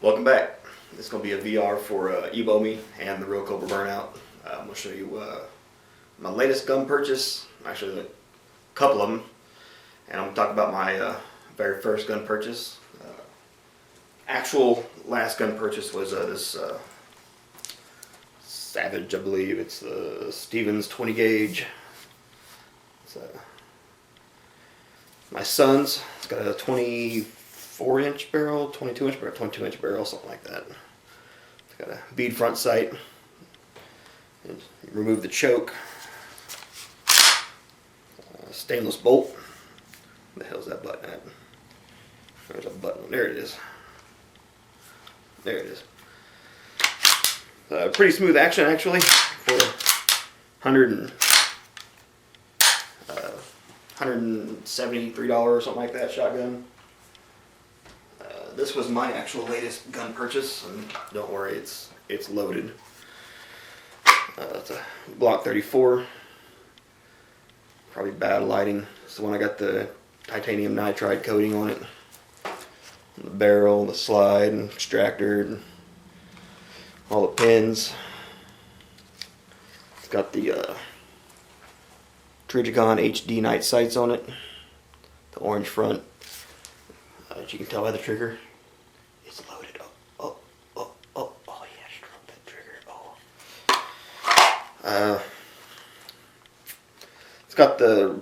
Welcome back. This is going to be a VR for Ebomey and the real Cobra Burnout. I'm going to show you my latest gun purchase, actually a couple of them, and I'm going to talk about my very first gun purchase. Actual last gun purchase was this Savage, I believe. It's the Stevens 20 gauge. It's my son's. It's got a 24-inch barrel, 22-inch barrel, something like that. It's got a bead front sight. And you remove the choke. Stainless bolt. Where the hell's that button at? There's a button. There it is. There it is. Pretty smooth action actually for $173 or something like that shotgun. This was my actual latest gun purchase, and don't worry, it's loaded. It's a Glock 34. Probably bad lighting. It's the one I got the titanium nitride coating on it. The barrel, the slide, and extractor, and all the pins. It's got the Trigicon HD night sights on it. The orange front. As you can tell by the trigger, it's loaded. Oh yeah, stroke that trigger. It's got the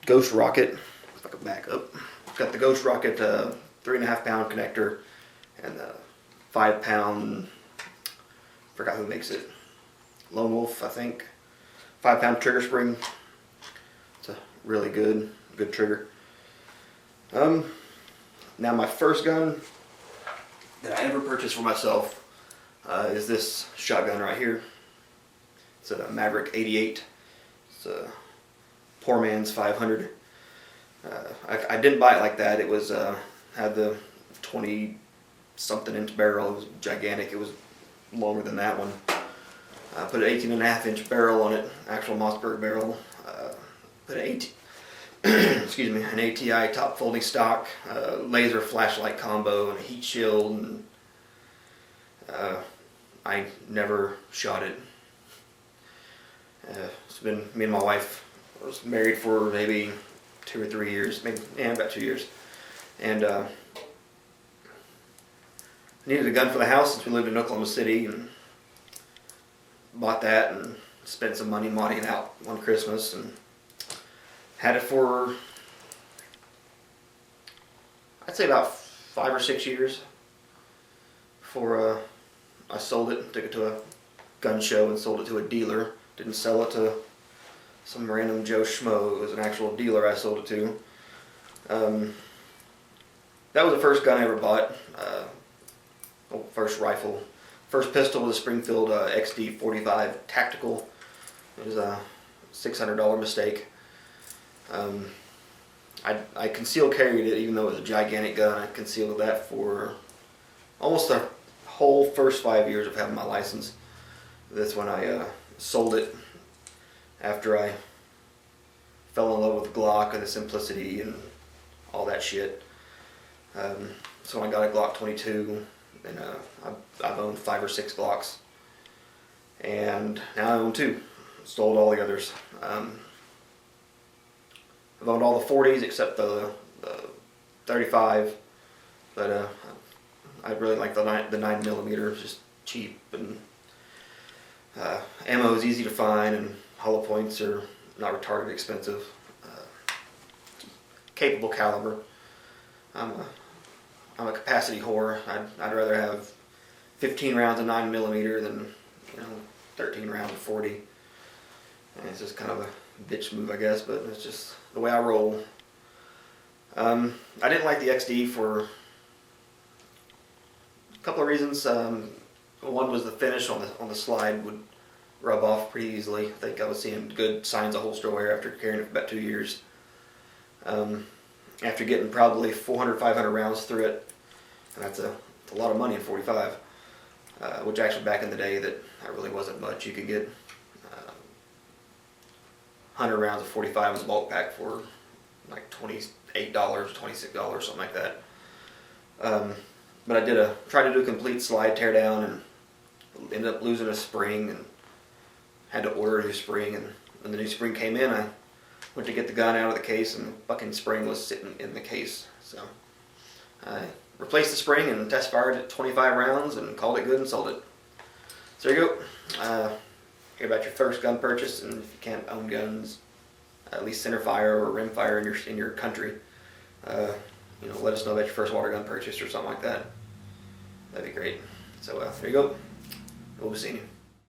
Ghost Rocket. If I can back up, it's got the Ghost Rocket 3.5 pound connector and the 5 pound. Forgot who makes it. Lone Wolf, I think. 5 pound trigger spring. It's a really good trigger. Now my first gun that I ever purchased for myself is this shotgun right here. It's a Maverick 88. It's a poor man's 500. I didn't buy it like that. It was had the 20-something inch barrel. It was gigantic. It was longer than that one. I put an 18.5-inch barrel on it, actual Mossberg barrel. Put an an ATI top folding stock, laser flashlight combo, and a heat shield. And I never shot it. It's been me and my wife. I was married for maybe 2 or 3 years, maybe about 2 years, and needed a gun for the house since we lived in Oklahoma City, and bought that and spent some money modding it out one Christmas, and had it for, I'd say, about 5 or 6 years before I sold it. Took it to a gun show and sold it to a dealer. Didn't sell it to some random Joe Schmo. It was an actual dealer I sold it to. That was the first gun I ever bought. First rifle. First pistol was a Springfield XD45 Tactical. It was a $600 mistake. I conceal carried it, even though it was a gigantic gun. I concealed that for almost the whole first 5 years of having my license. That's when I sold it after I fell in love with Glock and the simplicity and all that shit. So when I got a Glock 22, and I've owned 5 or 6 Glocks, and now I own 2. Sold all the others. I've owned all the 40s except the 35, but I really like the 9mm. It's just cheap, and ammo is easy to find, and hollow points are not retarded expensive. Capable caliber. I'm a capacity whore. I'd rather have 15 rounds of 9mm than 13 rounds of 40. And it's just kind of a bitch move, I guess, but it's just the way I roll. I didn't like the XD for a couple of reasons. One was the finish on the slide would rub off pretty easily. I think I was seeing good signs of holster wear after carrying it for about 2 years. After getting probably 400, 500 rounds through it, and that's a lot of money in 45, which actually back in the day that really wasn't much. You could get 100 rounds of 45 as a bulk pack for like $28, $26, something like that. But I tried to do a complete slide tear down and ended up losing a spring and had to order a new spring. And when the new spring came in, I went to get the gun out of the case and the fucking spring was sitting in the case. So I replaced the spring and test fired it 25 rounds and called it good and sold it. So there you go. Hear about your first gun purchase, and if you can't own guns, at least center fire or rim fire in your country, let us know about your first water gun purchase or something like that. That'd be great. So there you go. We'll be seeing you.